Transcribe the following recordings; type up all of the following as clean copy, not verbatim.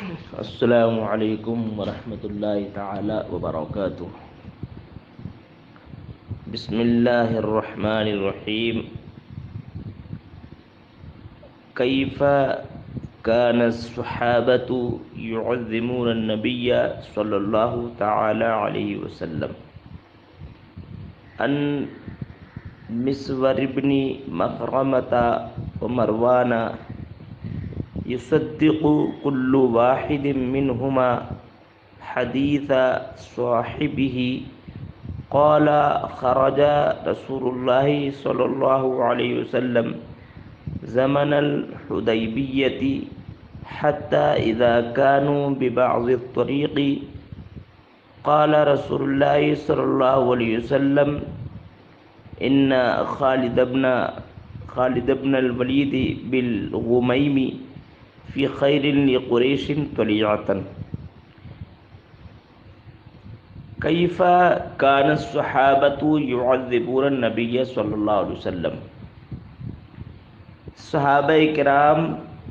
السلام علیکم ورحمۃ اللہ تعالی وبرکاتہ۔ بسم اللہ الرحمن الرحیم۔ کیف کان الصحابۃ یعظمون النبی صلی اللہ تعالی علیہ وسلم ان مسور بن مخرمۃ ومروان يصدق كل واحد منهما حديث صاحبه قال خرج رسول الله صلى الله عليه وسلم زمن الحديبية حتى إذا كانوا ببعض الطريق قال رسول الله صلى الله عليه وسلم إن خالد بن الوليد بالغميم فی خیر لقریش طلیعۃ۔ کیف کان الصحابۃ یعذبون النبی صلی اللہ علیہ وسلم۔ صحابہ کرام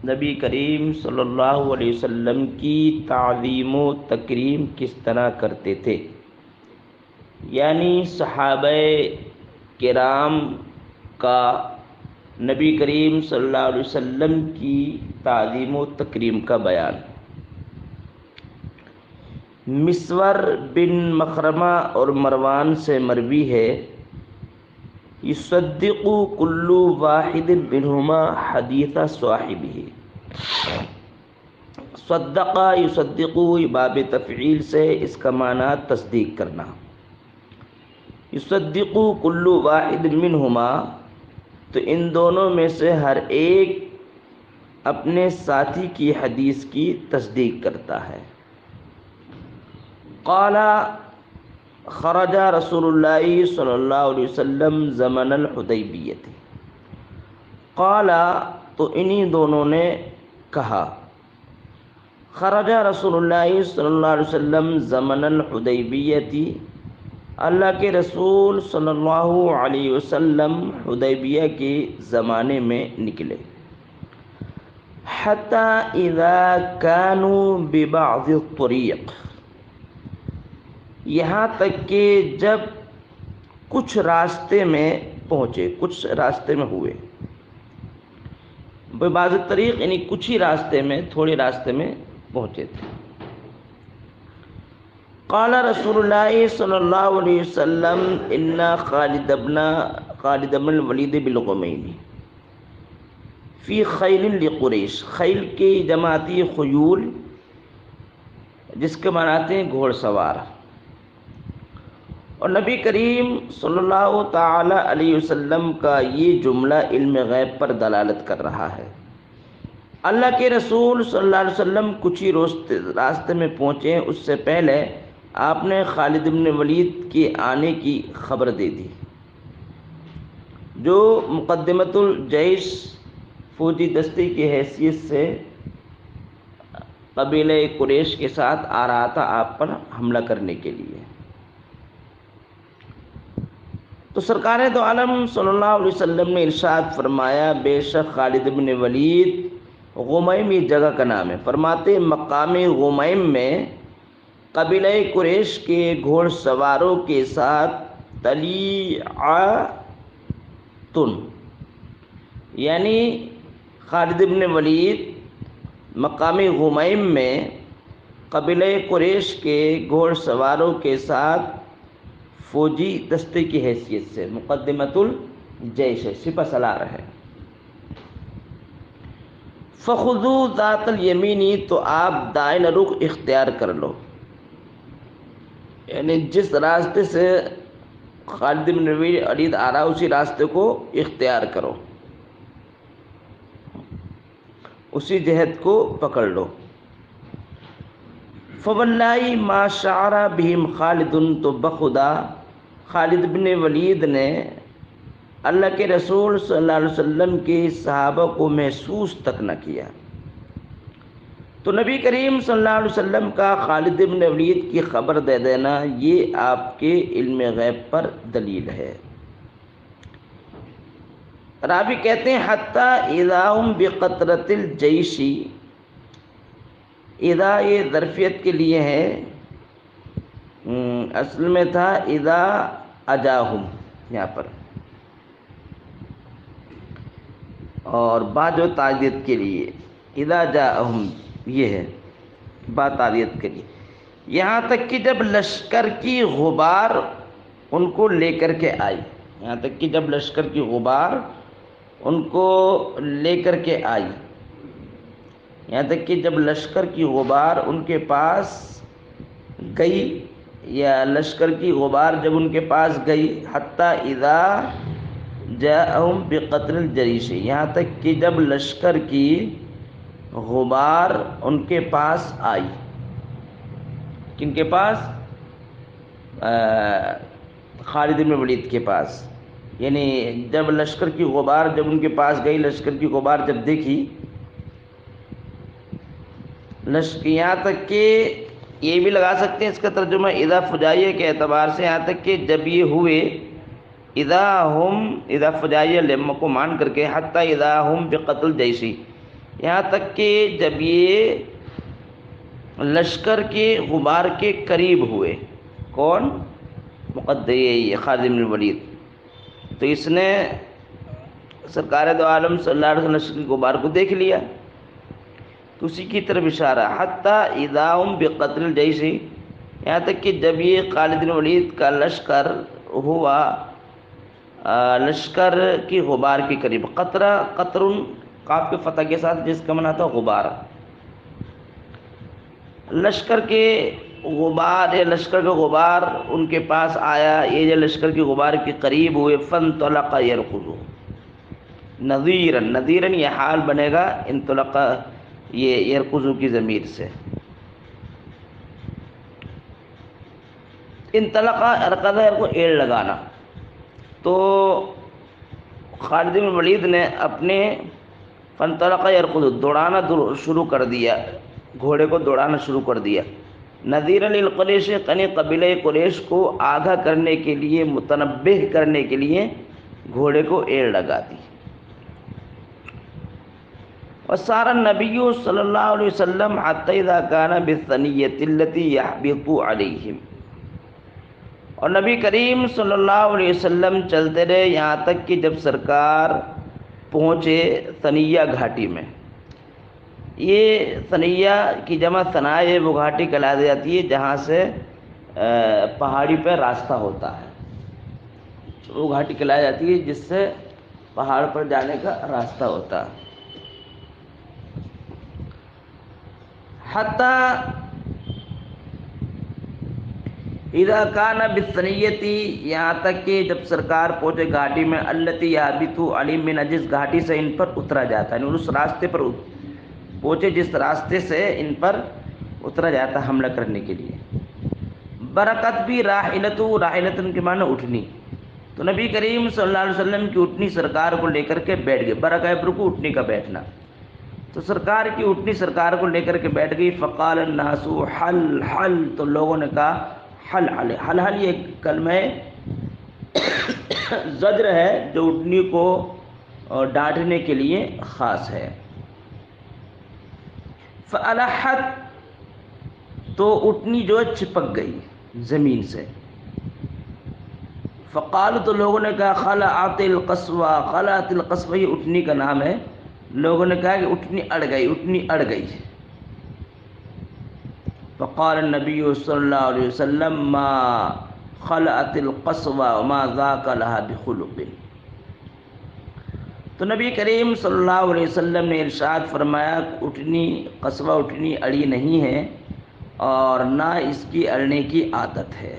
نبی کریم صلی اللہ علیہ وسلم کی تعظیم و تکریم کس طرح کرتے تھے، یعنی صحابہ کرام کا نبی کریم صلی اللہ علیہ وسلم کی تعظیم و تکریم کا بیان۔ مسور بن مخرمہ اور مروان سے مروی ہے، یصدق کل واحد منہما حدیث صاحبہ۔ صدق یصدق باب تفعیل سے اس کا معنی تصدیق کرنا۔ یصدق کل واحد منہما تو ان دونوں میں سے ہر ایک اپنے ساتھی کی حدیث کی تصدیق کرتا ہے۔ قال خرج رسول اللہ صلی اللہ علیہ وسلم زمن الحدیبیہ۔ قال تو انہی دونوں نے کہا، خرج رسول اللہ صلی اللہ علیہ وسلم زمن الحدیبیہ، اللہ کے رسول صلی اللہ علیہ وسلم حدیبیہ کے زمانے میں نکلے۔ حتی اذا كانوا ببعض الطریق، یہاں تک کہ جب کچھ راستے میں پہنچے، کچھ راستے میں ہوئے۔ ببعض الطریق یعنی کچھ ہی راستے میں، تھوڑے راستے میں پہنچے تھے۔ قال رسول اللہ صلی اللہ علیہ وسلم ان خالد بن الولید بالغمیم فی خیل لقریش۔ خیل کی جماعتی خیول، جس کے معنی ہیں گھوڑ سوار۔ اور نبی کریم صلی اللہ تعالی علیہ وسلم کا یہ جملہ علم غیب پر دلالت کر رہا ہے۔ اللہ کے رسول صلی اللہ علیہ وسلم کچھ ہی راستے میں پہنچے، اس سے پہلے آپ نے خالد بن ولید کے آنے کی خبر دے دی، جو مقدمۃ الجیش فوجی دستے کی حیثیت سے قبیلہ قریش کے ساتھ آ رہا تھا آپ پر حملہ کرنے کے لیے۔ تو سرکار دو عالم صلی اللہ علیہ وسلم نے ارشاد فرمایا، بے شک خالد بن ولید، غمیم یہ جگہ کا نام ہے، فرماتے مقام غمیم میں قبیلہ قریش کے گھوڑ سواروں کے ساتھ طلیعۃ، یعنی خالد بن ولید مقام غمیم میں قبیلہ قریش کے گھوڑ سواروں کے ساتھ فوجی دستے کی حیثیت سے، مقدمۃ الجیش ہے، سپہ سالار ہے۔ فخذوا ذات الیمینی تو آپ دائیں رخ اختیار کر لو، یعنی جس راستے سے خالد بن ولید آ رہا اسی راستے کو اختیار کرو، اسی جہت کو پکڑ لو۔ فواللہ ما شعر بہم خالد، تو بخدا خالد بن ولید نے اللہ کے رسول صلی اللہ علیہ وسلم کے صحابہ کو محسوس تک نہ کیا۔ تو نبی کریم صلی اللہ علیہ وسلم کا خالد بن ولید کی خبر دے دینا یہ آپ کے علم غیب پر دلیل ہے۔ راوی کہتے ہیں حتی اذا ہم بقطرۃ الجیش، اذا یہ ظرفیت کے لیے ہے، اصل میں تھا اذا اجاہم یہاں پر، اور با جو تعدیت کے لیے اذا جاءہم یہ ہے با تعدیت کے لیے، یہاں تک کہ جب لشکر کی غبار ان کو لے کر کے آئی، یہاں تک کہ جب لشکر کی غبار ان کو لے کر کے آئی، یہاں تک کہ جب لشکر کی غبار ان کے پاس گئی، یا لشکر کی غبار جب ان کے پاس گئی، حتیٰ اذا جاءہم بقطر الجریش، یہاں تک کہ جب لشکر کی غبار ان کے پاس آئی، کن کے پاس؟ خالد بن ولید کے پاس، یعنی جب لشکر کی غبار جب ان کے پاس گئی، لشکر کی غبار جب دیکھی، یہاں تک کہ یہ بھی لگا سکتے ہیں اس کا ترجمہ اذا فجائیہ کے اعتبار سے، یہاں تک کہ جب یہ ہوئے، اذا فجائیہ لما کو مان کر کے، حتی اذا ہم بقتل جیشی، یہاں تک کہ جب یہ لشکر کے غبار کے قریب ہوئے، کون؟ یہ خالد بن ولید، تو اس نے سرکار دو عالم صلی اللہ علیہ وسلم لشکر کے غبار کو دیکھ لیا، تو اسی کی طرف اشارہ، حتیٰ اذا ہم بقتل الجیش، یہاں تک کہ جب یہ خالد بن ولید کا لشکر ہوا لشکر کی غبار کے قریب، قطرہ قطر قاف کے فتح کے ساتھ، جس کا معنی تھا غبار، لشکر کے غبار یا لشکر کا غبار ان کے پاس آیا، یہ جو لشکر کی غبار کے قریب ہوئے، فانطلق یرکض، نذیراً یہ حال بنے گا انطلق یہ یرکض کی ضمیر سے، انطلق ارکض کو ایڑ لگانا، تو خالد بن ولید نے اپنے فانطلق یرکض دوڑانا شروع کر دیا، گھوڑے کو دوڑانا شروع کر دیا، نذیرا للقریش، یعنی قبیلہ قریش کو آگاہ کرنے کے لیے، متنبہ کرنے کے لیے گھوڑے کو ایڑ لگا دی۔ وسار النبی صلی اللہ علیہ وسلم حتی اذا کان بالثنیۃ التي یحبط علیہم، اور نبی کریم صلی اللہ علیہ وسلم چلتے رہے یہاں تک کہ جب سرکار پہنچے ثنیہ گھاٹی میں، یہ ثنیہ کی جمع ثنا ہے، وہ گھاٹی کہلائی جاتی ہے جہاں سے پہاڑی پہ راستہ ہوتا ہے، وہ گھاٹی کہلائی جاتی ہے جس سے پہاڑ پر جانے کا راستہ ہوتا ہے۔ حتیٰ اذا کان بالثنیۃ، یہاں تک کہ جب سرکار پہنچے گھاٹی میں، التی یابت علیم من، جس گھاٹی سے ان پر اترا جاتا ہے، یعنی اس راستے پر پہنچے جس راستے سے ان پر اترا جاتا ہے حملہ کرنے کے لیے۔ برکت بھی راحلتن کے معنی اٹھنی، تو نبی کریم صلی اللہ علیہ وسلم کی اٹھنی سرکار کو لے کر کے بیٹھ گئے، برکہ برکو اٹھنی کا بیٹھنا، تو سرکار کی اٹھنی سرکار کو لے کر کے بیٹھ گئی۔ فقال الناس حل حل، تو لوگوں نے کہا حل حل حل حل، یہ کلمہ زجر ہے جو اٹھنی کو ڈانٹنے کے لیے خاص ہے۔ فَأَلَحَّتْ، تو اٹھنی جو چپک گئی زمین سے۔ فقال، تو لوگوں نے کہا خلعت القصوى، خلعت القصوى یہ اٹھنی کا نام ہے، لوگوں نے کہا کہ اٹھنی اڑ گئی، اٹھنی اڑ گئی۔ فقال النبی صلی اللہ علیہ وسلم ما خلعت القصوى وما ذاك لها بخلق، تو نبی کریم صلی اللہ علیہ وسلم نے ارشاد فرمایا اٹھنی قصوہ اٹھنی اڑی نہیں ہے، اور نہ اس کی اڑنے کی عادت ہے،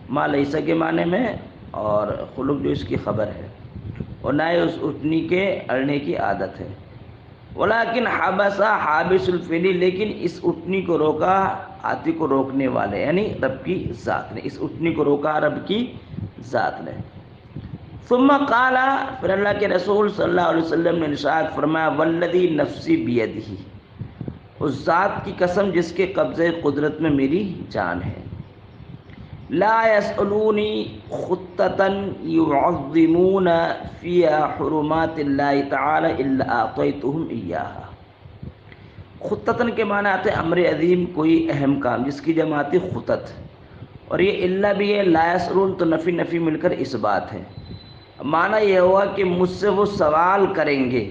ما لیسا کے معنی میں، اور خلق جو اس کی خبر ہے، اور نہ اس اٹھنی کے اڑنے کی عادت ہے۔ ولیکن حبس حابس الفیل، لیکن اس اٹھنی کو روکا آتی کو روکنے والے، یعنی رب کی ذات نے، اس اٹھنی کو روکا رب کی ذات نے۔ ثم قال، پھر اللہ کے رسول صلی اللہ علیہ وسلم نے ارشاد فرمایا والذی نفسی بیدہ، اس ذات کی قسم جس کے قبضے قدرت میں میری جان ہے، لا یسألونی خطة یعظمون فیہا حرمات اللہ تعالی الا اعطیتهم ایاہا، خطتن کے معنی آتے ہیں امر عظیم، کوئی اہم کام، جس کی جمع آتی خطت، اور یہ اللہ بھی ہے، لا یسرون تو نفی مل کر اس بات ہے۔ معنی یہ ہوا کہ مجھ سے وہ سوال کریں گے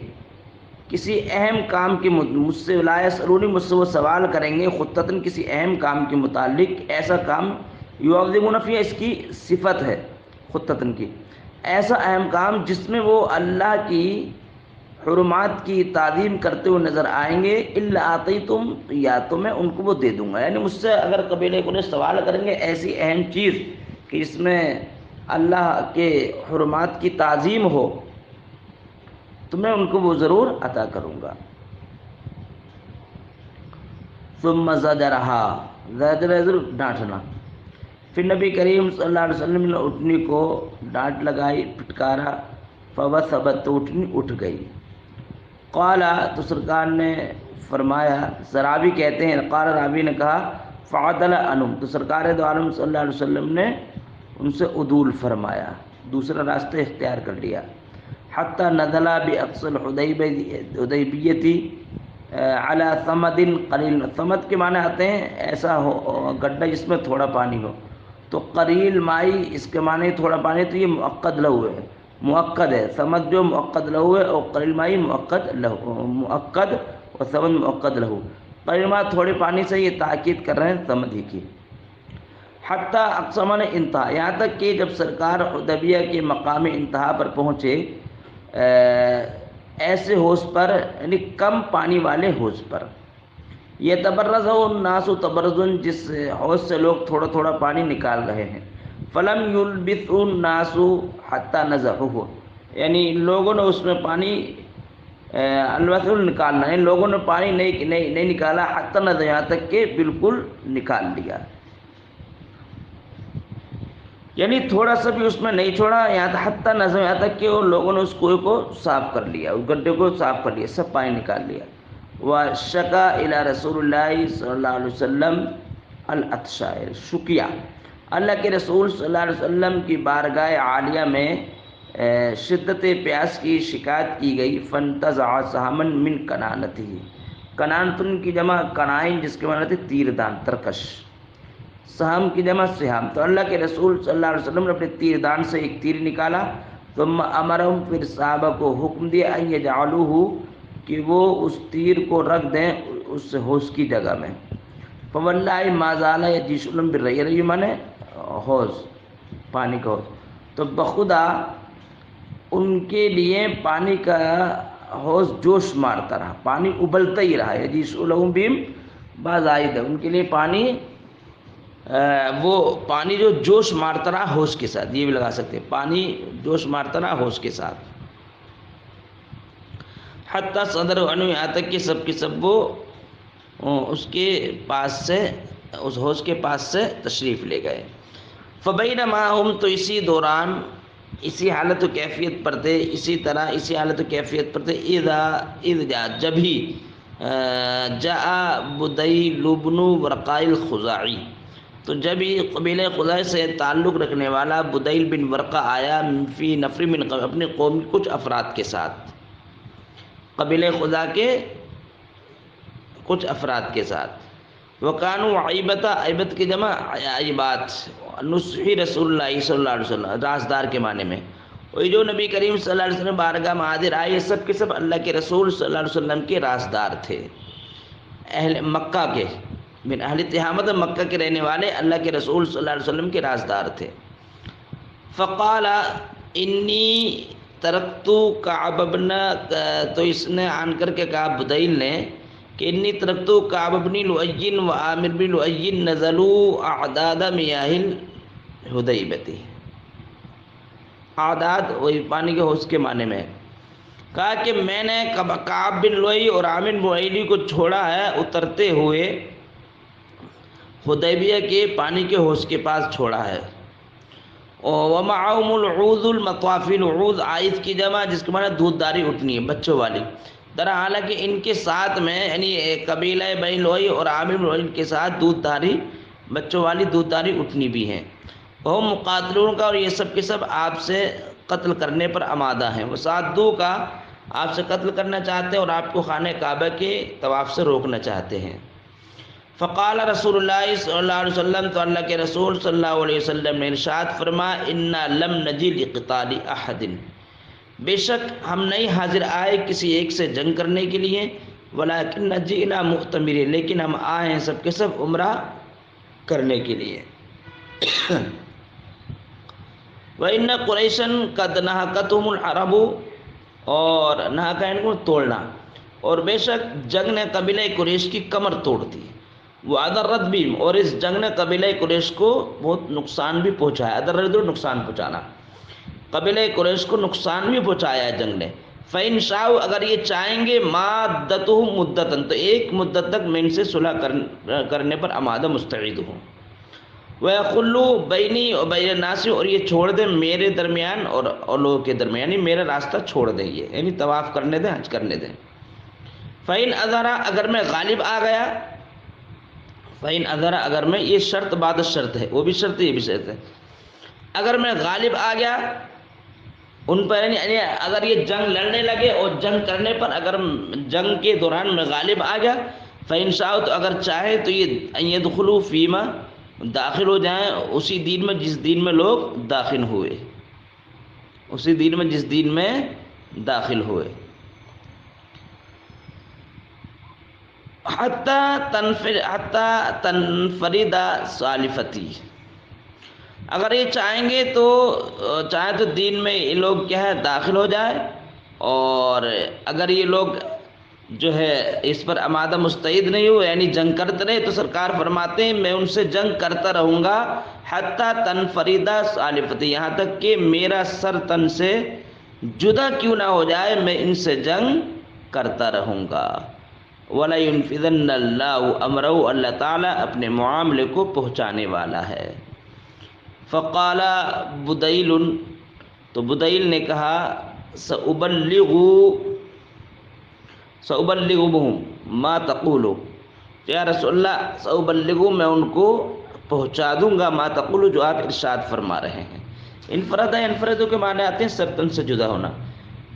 کسی اہم کام کے، مجھ سے لا یسرونی، مجھ سے وہ سوال کریں گے خطتن کسی اہم کام کے متعلق، ایسا کام یعظمون فیہ، اس کی صفت ہے خطتن کی، ایسا اہم کام جس میں وہ اللہ کی حرمات کی تعظیم کرتے ہوئے نظر آئیں گے، الا اعطیتم، یا تو میں ان کو وہ دے دوں گا۔ یعنی مجھ سے اگر قبیلے کو سوال کریں گے ایسی اہم چیز کہ اس میں اللہ کے حرمات کی تعظیم ہو، تو میں ان کو وہ ضرور عطا کروں گا۔ ثم زجرہا، زجر ڈانٹنا، پھر نبی کریم صلی اللہ علیہ وسلم نے اٹھنی کو ڈانٹ لگائی، پھٹکارا، فوثبت، تو اٹھنی اٹھ گئی۔ قال، تو سرکار نے فرمایا، راوی کہتے ہیں، قال راوی نے کہا، فعدل عنہم، تو سرکار دو عالم صلی اللہ علیہ وسلم نے ان سے عدول فرمایا، دوسرا راستہ اختیار کر لیا۔ حتی نزل باقصى الحدیبیۃ علی ثمد قلیل، ثمد کے معنی آتے ہیں ایسا ہو گڈھا جس میں تھوڑا پانی ہو، تو قلیل مائی، اس کے معنی تھوڑا پانی، تو یہ مؤکد لہو ہے، مؤکد ہے، ثمد جو مؤکد لہو ہے، اور قلیل مائی مؤکد لہو، مؤکد اور ثمد مؤکد لہو، قلیل مائی تھوڑے پانی سے یہ تاکید کر رہے ہیں ثمد ہی کی۔ حتی اقصى نے انتہا، یہاں تک کہ جب سرکار حدیبیہ کے مقام انتہا پر پہنچے، ایسے حوض پر، یعنی کم پانی والے حوض پر، یہ تبرز الناس تبرزن، جس حوض سے لوگ تھوڑا تھوڑا پانی نکال رہے ہیں، فلم یلبث الناس حتی نزحوه، یعنی لوگوں نے اس میں پانی البتہ نکالنا ہے، لوگوں نے پانی نہیں نکالا، حتی نزح، یہاں تک کہ بالکل نکال لیا، یعنی تھوڑا سا بھی اس میں نہیں چھوڑا، یہاں تک حتی نزح، یہاں تک کہ ان لوگوں نے اس کنویں کو صاف کر لیا، اس گڈھے کو صاف کر لیا، سب پانی نکال لیا۔ وشکا الی رسول اللہ صلی اللہ علیہ وسلم العطشا، شکیہ، اللہ کے رسول صلی اللہ علیہ وسلم کی بارگاہ عالیہ میں شدت پیاس کی شکایت کی گئی۔ فانتزع سہما من کنانتہ، کنانتن کی جمع کنائن، جس کے معنی تھے تیر دان، ترکش، سہم کی جمع سہام، تو اللہ کے رسول صلی اللہ علیہ وسلم نے اپنے تیر دان سے ایک تیر نکالا، ثم امرہم، پھر صحابہ کو حکم دیا، ان یجعلوہ، کہ وہ اس تیر کو رکھ دیں اس حوض کی جگہ میں۔ فواللہ ما زال یجیشون بالرئی، رئی مانے حوض، پانی کا حوض، تو بخدا ان کے لیے پانی کا حوض جوش مارتا رہا، پانی ابلتا ہی رہا، یجیشون بہم بازائد، ان کے لیے پانی وہ پانی جو جوش مارتا رہا حوض کے ساتھ، یہ بھی لگا سکتے ہیں، پانی جوش مارتا رہا حوض کے ساتھ۔ حتی صدر عنہ، یہاں تک کہ سب کے سب وہ اس کے پاس سے، اس حوض کے پاس سے تشریف لے گئے۔ فبینما ہم، تو اسی دوران، اسی حالت و کیفیت پر تھے، اسی طرح اسی حالت و کیفیت پر تھے، اذ جاء، جب ہی جاء بدیل بن ورقاء الخزاعی، تو جب ہی قبیلہ خزاعی سے تعلق رکھنے والا بدیل بن ورقہ آیا، فی نفر من قوم، اپنے قوم کے کچھ افراد کے ساتھ، قبیلہ خزاع کے کچھ افراد کے ساتھ، وکانوا عیبۃ، عیبت کی جمع عیبات، نصحی رسول اللہ صلی اللہ علیہ وسلم، رازدار کے معنی میں، اور جو نبی کریم صلی اللہ علیہ وسلم بارگاہ میں حاضر آئے، یہ سب کے سب اللہ کے رسول صلی اللہ علیہ وسلم کے رازدار تھے، اہل مکہ کے، من اہل تہامت، مکہ کے رہنے والے اللہ کے رسول صلی اللہ علیہ وسلم کے رازدار تھے۔ فقال انی ترکتو کعب بن، تو اس نے آن کر کے کہا بدیل نے کہ انی ترکتو کعب بن لؤی و عامر بن لؤی نزلوا اعداد میاہ الحدیبۃ، اعداد وہی پانی کے حوض کے معنی میں، کہا کہ میں نے کعب بن لؤی اور عامر بن لؤی کو چھوڑا ہے اترتے ہوئے حدیبیہ کے پانی کے حوض کے پاس چھوڑا ہے، ومعهم العوذ المطافل، عوذ عائد کی جمع، جس کے معنی دودھداری اٹھنی ہے، بچوں والی، در حالانکہ ان کے ساتھ میں، یعنی قبیلہ بنی لؤی اور عامر بن لؤی کے ساتھ دودھداری، بچوں والی دودھداری اٹھنی بھی ہیں، وہ مقاتلون کا، اور یہ سب کے سب آپ سے قتل کرنے پر آمادہ ہیں، وہ ساتدو کا آپ سے قتل کرنا چاہتے ہیں اور آپ کو خانہ کعبہ کے طواف سے روکنا چاہتے ہیں۔ فقال رسول اللہ صلی اللہ علیہ وسلم، تو اللہ کے رسول صلی اللہ علیہ وسلم نے ارشاد فرمایا، انا لم نجی لقتال احد، بے شک ہم نہیں حاضر آئے کسی ایک سے جنگ کرنے کے لیے، ولکن جئنا معتمرین، لیکن ہم آئے ہیں سب کے سب عمرہ کرنے کے لیے۔ وَإِنَّ قُرَيْشًا قَدْ نَهَكَتْهُمُ الْعَرَبُ، اور نہاکا ان کو توڑنا، اور بے شک جنگ نے قبیلہ قریش کی کمر توڑ دی، وَأَضَرَّتْ بِهِمْ، اور اس جنگ نے قبیلہ قریش کو بہت نقصان بھی پہنچایا، اضرت نقصان پہنچانا، قبیلہ قریش کو نقصان بھی پہنچایا ہے جنگ نے۔ فَإِنْ شَاءُوا، اگر یہ چاہیں گے، مَادَّتُهُمْ مُدَّةً، تو ایک مدت تک میں ان سے صلح کرنے پر آمادہ مستعد ہوں۔ وَيَخُلُّوا بَيْنِي وَبَيْنَ النَّاسِ، اور یہ چھوڑ دیں میرے درمیان اور لوگوں کے درمیان، یعنی میرا راستہ چھوڑ دیں، یہ یعنی طواف کرنے دیں، حج کرنے دیں۔ فَإِنْ أَظْهَرَ، اگر میں غالب آ گیا، فَإِنْ أَظْهَرَ، اگر میں، یہ شرط بعد شرط ہے، وہ بھی شرط ہے، یہ بھی شرط ہے، اگر میں غالب آ گیا ان پر، یعنی اگر یہ جنگ لڑنے لگے اور جنگ کرنے پر اگر جنگ کے دوران میں غالب آ گیا، فَإِنْ شَاءُوا، تو اگر چاہے تو یہ أَن يَدْخُلُوا فِيمَا، داخل ہو جائیں اسی دین میں جس دین میں لوگ داخل ہوئے، اسی دین میں جس دین میں داخل ہوئے۔ حتی تنفرد سالفتی، اگر یہ چاہیں گے تو چاہے تو دین میں یہ لوگ کیا ہے داخل ہو جائے، اور اگر یہ لوگ جو ہے اس پر آمادہ مستعد نہیں ہو، یعنی جنگ کرتے رہے، تو سرکار فرماتے ہیں میں ان سے جنگ کرتا رہوں گا، حتی تنفرد سالفتی، یہاں تک کہ میرا سر تن سے جدا کیوں نہ ہو جائے، میں ان سے جنگ کرتا رہوں گا۔ وَلَيُنْفِذَنَّ اللَّهُ أَمْرَهُ، اللہ تعالیٰ اپنے معاملے کو پہنچانے والا ہے۔ فقال بدیل، تو بدیل نے کہا، سأبلغهم ما تقول، یا رسول اللہ سأبلغهم، میں ان کو پہنچا دوں گا، ما تقول، جو آپ ارشاد فرما رہے ہیں۔ انفرد کے معنی آتے ہیں سرتن سے جدا ہونا،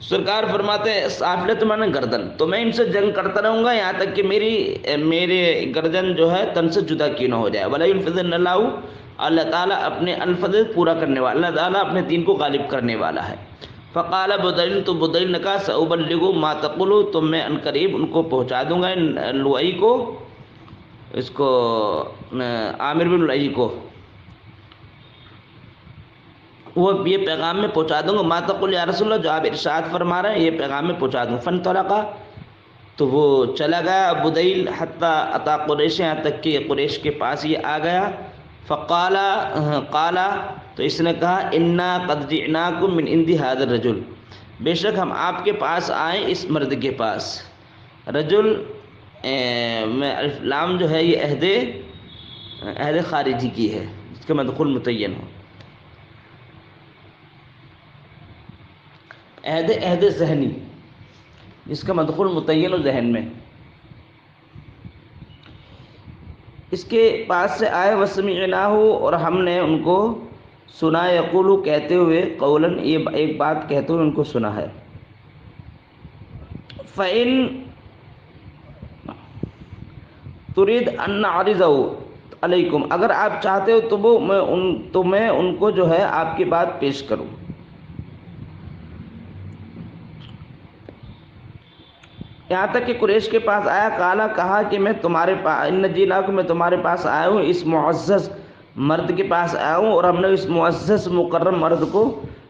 سرکار فرماتے ہیں سافلت معنی گردن، تو میں ان سے جنگ کرتا رہوں گا یہاں تک کہ میرے گردن جو ہے تن سے جدا کیوں نہ ہو جائے۔ وَلَا يُنْفِذَنَّ اللَّهُ، اللہ تعالیٰ اپنے الفظ پورا کرنے والا، اللہ تعالیٰ اپنے دین کو غالب کرنے والا ہے۔ فقال بدیل، تو بدیل نے کہا، سأبلغ ما تقول، تو میں ان قریب ان کو پہنچا دوں گا، لؤئی کو، اس کو عامر بن لؤئی کو، وہ یہ پیغام میں پہنچا دوں گا، ما تقول یا رسول اللہ، جو آپ ارشاد فرما رہے ہیں یہ پیغام میں پہنچا دوں۔ فانطلقا، تو وہ چلا گیا بدیل، حتی اتی قریش، یہاں تک کہ قریش کے پاس یہ آ گیا۔ قال، تو اس نے کہا، انا قد جئناکم من عند هذا الرجل، بے شک ہم آپ کے پاس آئے اس مرد کے پاس۔ رجل میں الف لام جو ہے یہ عہد خارجی کی ہے، جس کا مدخول متعین ہو، عہد ذہنی، جس کا مدخول متعین ہو ذہن میں، اس کے پاس سے آئے، وسمعناہ، اور ہم نے ان کو سنا، یقولو، کہتے ہوئے، قولاً، یہ ایک بات کہتے ہوئے ان کو سنا ہے۔ فَإِن تريد ان نعرضه علیکم، اگر آپ چاہتے ہو تو میں ان کو جو ہے آپ کی بات پیش کروں۔ یہاں تک کہ قریش کے پاس آیا، کالا، کہا کہ میں تمہارے پاس، ان جئناکم، میں تمہارے پاس آیا ہوں، اس معزز مرد کے پاس آیا ہوں، اور ہم نے اس معزز مکرم مرد کو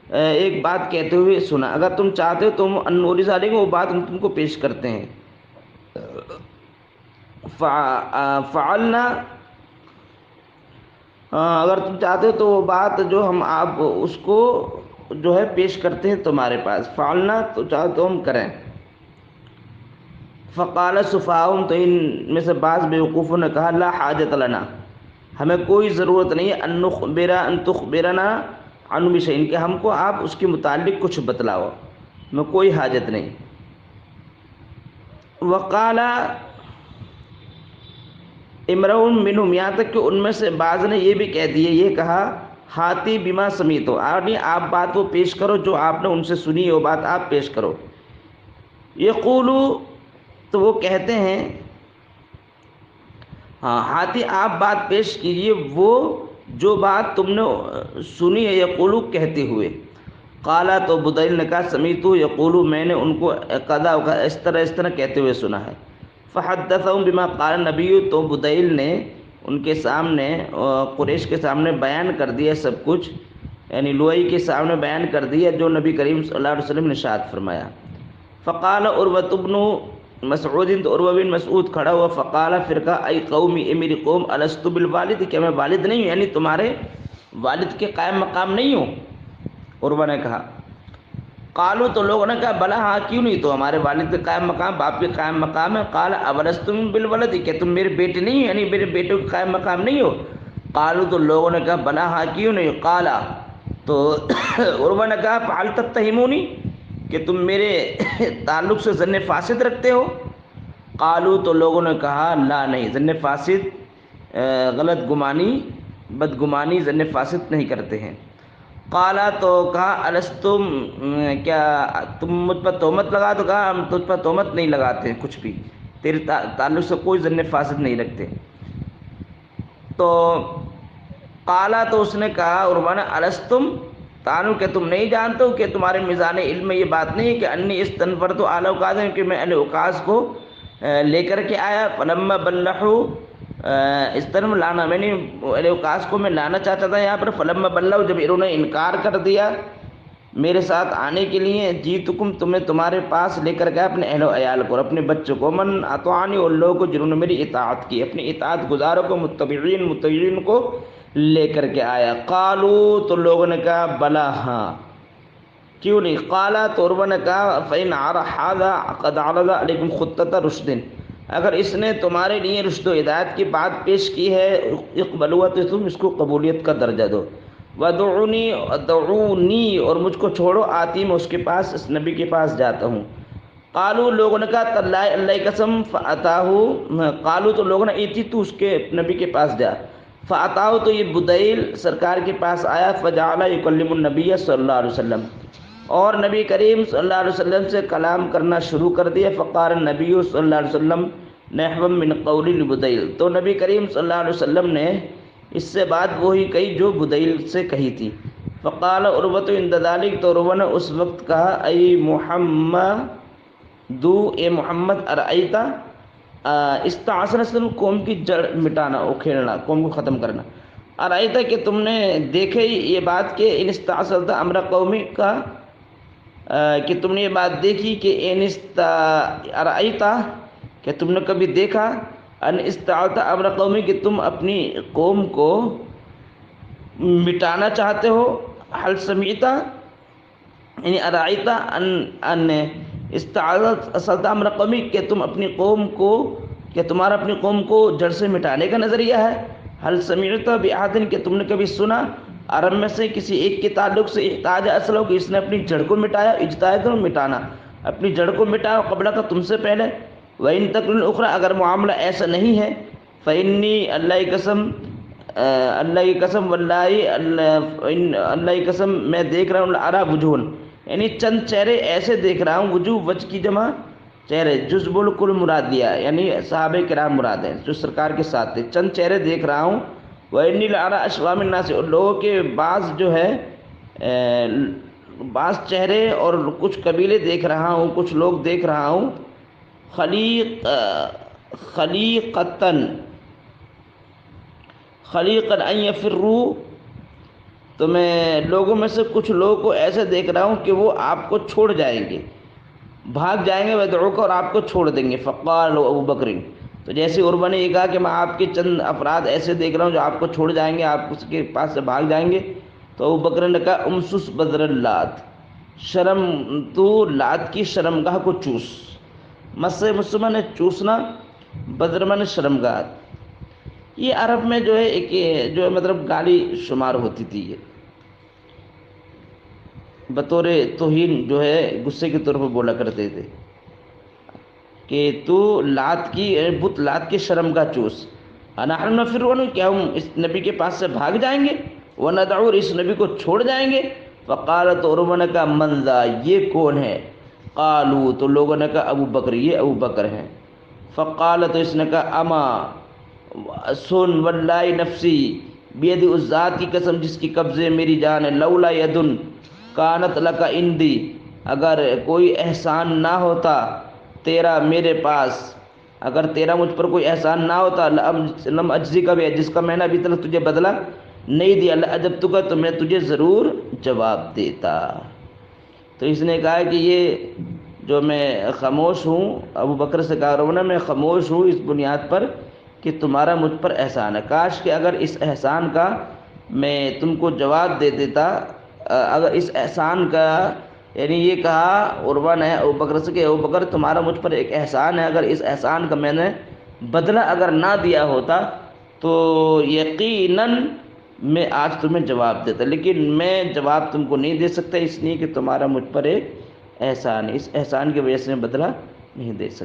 ایک بات کہتے ہوئے سنا، اگر تم چاہتے ہو تم ان نعرض علیکم، وہ بات ہم تم کو پیش کرتے ہیں۔ فعلنا، اگر تم چاہتے ہو تو وہ بات جو ہم آپ اس کو جو ہے پیش کرتے ہیں تمہارے پاس، فعلنا، تو چاہو تو ہم کریں۔ فقال سفہاؤہم، تو ان میں سے بعض بیوقوفوں نے کہا، لا حاجت لنا، ہمیں کوئی ضرورت نہیں ہے، ان تخبرنا عنہ بشیء، کہ ہم کو آپ اس کے متعلق کچھ بتلاؤ، ہمیں کوئی حاجت نہیں۔ وقال امرؤ منہم، یہاں تک کہ ان میں سے بعض نے یہ بھی کہہ دیے، یہ کہا، ہاتی بما سمیتو، آپ بات وہ پیش کرو جو آپ نے ان سے سنی، وہ بات آپ پیش کرو۔ یقولو، تو وہ کہتے ہیں، ہاں ہاتھی آپ بات پیش کیجئے وہ جو بات تم نے سنی ہے، یقولو کہتے ہوئے۔ قالا، تو بدیل نے کہا، سمیتو یقولو، میں نے ان کو قضا اس طرح کہتے ہوئے سنا ہے۔ فحدثہم بما قال نبی، تو بدیل نے ان کے سامنے قریش کے سامنے بیان کر دیا سب کچھ، یعنی لوئی کے سامنے بیان کر دیا جو نبی کریم صلی اللہ علیہ وسلم نے ارشاد فرمایا۔ فقال عروۃ بن مسعود، تو عروہ بن مسعود کھڑا ہوا، فقال، پھر کہا، ای قومی، اے میری قوم، الست بالوالد، کیا میں والد نہیں ہوں، یعنی تمہارے والد کے قائم مقام نہیں ہوں؟ عروہ نے کہا، قالو، تو لوگوں نے کہا، بلا، ہاں کیوں نہیں، تو ہمارے والد کے قائم مقام، باپ کے قائم مقام ہے۔ قال اولستم بالولد، کیا تم میرے بیٹے نہیں ہو، یعنی میرے بیٹوں کے قائم مقام نہیں ہو؟ قالو، تو لوگوں نے کہا، بلا، ہاں کیوں نہیں۔ قال، تو عروہ نے کہا، فعل تتہمونی، کہ تم میرے تعلق سے ظن فاسد رکھتے ہو؟ قالو، تو لوگوں نے کہا، لا، نہیں، ظن فاسد، غلط گمانی، بدگمانی، ظن فاسد نہیں کرتے ہیں۔ قالا، تو کہا، الستم، کیا تم مجھ پر تہمت لگا؟ تو کہا، ہم تجھ پر تہمت نہیں لگاتے ہیں کچھ بھی، تیرے تعلق سے کوئی ظن فاسد نہیں رکھتے۔ تو قالا، تو اس نے کہا عروہ نے، الستم تانو، کہ تم نہیں جانتے ہو کہ تمہارے میزان علم میں یہ بات نہیں ہے کہ انی استنفرت اعلی اوقاز، کہ میں اہل اوقاز کو لے کر کے آیا، فلما بلحو استنم لانا، میں نے اہل اوقاز کو میں لانا چاہتا تھا یہاں پر، فلما بلحو، جب انہوں نے انکار کر دیا میرے ساتھ آنے کے لیے، جیتکم، تمہیں تمہارے پاس لے کر گیا اپنے اہل و عیال کو اور اپنے بچوں کو، من اطاعنی، اور لوگوں کو جنہوں نے میری اطاعت کی، اپنی اطاعت گزاروں کو، متبعین کو لے کر کے آیا۔ قالو، تو لوگوں نے کہا، بلا، ہاں کیوں نہیں۔ قالا، تو عروہ نے کہا، فإن هذا قد عرض علیکم خطۃ رشد، اگر اس نے تمہارے لیے رشد و ہدایت کی بات پیش کی ہے، اقبلوا، تو تم اس کو قبولیت کا درجہ دو۔ ودعونی، اور مجھ کو چھوڑو، آتی، میں اس کے پاس، اس نبی کے پاس جاتا ہوں۔ قالو، لوگوں نے کہا، تاللہ، اللہ کی قسم، فاتاہ، قالو، تو لوگوں نے، ایتی، تو اس کے نبی کے پاس جا، فاتاہ، تو یہ بدیل سرکار کے پاس آیا، فجعل یکلم النبی صلی اللہ علیہ وسلم، اور نبی کریم صلی اللہ علیہ وسلم سے کلام کرنا شروع کر دیا۔ فقال النبی صلی اللہ علیہ وسلم نحو من قول لبدیل، تو نبی کریم صلی اللہ علیہ وسلم نے اس سے بات وہی کہی جو بدیل سے کہی تھی۔ فقال عروۃ عند ذلک، تو عروہ نے اس وقت کہا، ای محمد، اے محمد، ارأیتا، استعصر، قوم کی جڑ مٹانا، اکھیڑنا، قوم کو ختم کرنا۔ ارأیتا، کہ تم نے دیکھے یہ بات کہ ان استعصرت امر قومی کا، کہ تم نے یہ بات دیکھی کہ ارأیتا، کہ تم نے کبھی دیکھا، ان استعصرت امر قومی، کہ تم اپنی قوم کو مٹانا چاہتے ہو؟ حل سمیتا، یعنی ارأیتا ان استعصرت امر قومی، کہ تم اپنی قوم کو، کہ تمہارا اپنی قوم کو جڑ سے مٹانے کا نظریہ ہے؟ حل سمعت بأحد، کہ تم نے کبھی سنا عرب میں سے کسی ایک کے تعلق سے، احتاج اصلہ، کہ اس نے اپنی جڑ کو مٹایا، اجتہاد مٹانا، اپنی جڑ کو مٹایا، قبل کا، تم سے پہلے۔ وَإِن تَكُنِ الْأُخْرَى، اگر معاملہ ایسا نہیں ہے، فإنی، اللہ کی قسم، اللہ کی قسم، واللہ، اللہ کی قسم، میں دیکھ رہا ہوں، ارا وجوہن، یعنی چند چہرے ایسے دیکھ رہا ہوں، وجوہ، وجہ کی جمع چہرے، جزب الکل مراد دیا، یعنی صحابہ کرام مراد ہیں جو سرکار کے ساتھ تھے، چند چہرے دیکھ رہا ہوں۔ وَإِنِّي لَأَرَىٰ أَشْوَامِ النَّاسِ، اور لوگوں کے بعض جو ہے بعض چہرے اور کچھ قبیلے دیکھ رہا ہوں، کچھ لوگ دیکھ رہا ہوں، خلیقتاً ان یفروا، تو میں لوگوں میں سے کچھ لوگوں کو ایسے دیکھ رہا ہوں کہ وہ آپ کو چھوڑ جائیں گے، بھاگ جائیں گے، وَيَدْعُوكَ، اور آپ کو چھوڑ دیں گے۔ فقال ابو بکر، تو جیسے عروہ نے یہ کہا کہ میں آپ کے چند افراد ایسے دیکھ رہا ہوں جو آپ کو چھوڑ جائیں گے، آپ اس کے پاس سے بھاگ جائیں گے، تو ابو بکر نے کہا، امسس بدر اللات، شرم، تو لات کی شرمگاہ کو چوس۔ مس مسلمان نے چوسنا، بدر من شرمگاہ، یہ عرب میں جو ہے ایک جو ہے مطلب گالی شمار ہوتی تھی، یہ بطور توہین جو ہے غصے کے طور پر بولا کرتے تھے کہ تو لات کی، بت لات کی شرمگاہ چوس، انحن نفر، کیا ہم اس نبی کے پاس سے بھاگ جائیں گے، وندعو، اس نبی کو چھوڑ جائیں گے۔ فقالت، عروہ نے کہا، من ذا، یہ کون ہے، قالو تو لوگوں نے کہا ابو بکر، یہ ابو بکر ہیں۔ فقال تو اس نے کہا اما سن واللہ نفسی بید اس ذات کی قسم جس کی قبضے میری جان ہے، لولا یدن کانت لک اندی، اگر کوئی احسان نہ ہوتا تیرا میرے پاس، اگر تیرا مجھ پر کوئی احسان نہ ہوتا، لم اجزی کا بھی، جس کا میں نے ابھی تک تجھے بدلہ نہیں دیا، لأجبتک تو میں تجھے ضرور جواب دیتا۔ تو اس نے کہا کہ یہ جو میں خاموش ہوں، ابو بکر سے کہا رہا میں خاموش ہوں اس بنیاد پر کہ تمہارا مجھ پر احسان ہے، کاش کہ اگر اس احسان کا میں تم کو جواب دے دیتا، اگر اس احسان کا، یعنی یہ کہا عروہ نے ابو بکر سے کہ ابو بکر تمہارا مجھ پر ایک احسان ہے، اگر اس احسان کا میں نے بدلہ اگر نہ دیا ہوتا تو یقیناً میں آج تمہیں جواب دیتا، لیکن میں جواب تم کو نہیں دے سکتا، اس لیے کہ تمہارا مجھ پر ایک احسان ہے، اس احسان کی وجہ سے میں بدلہ نہیں دے سکتا۔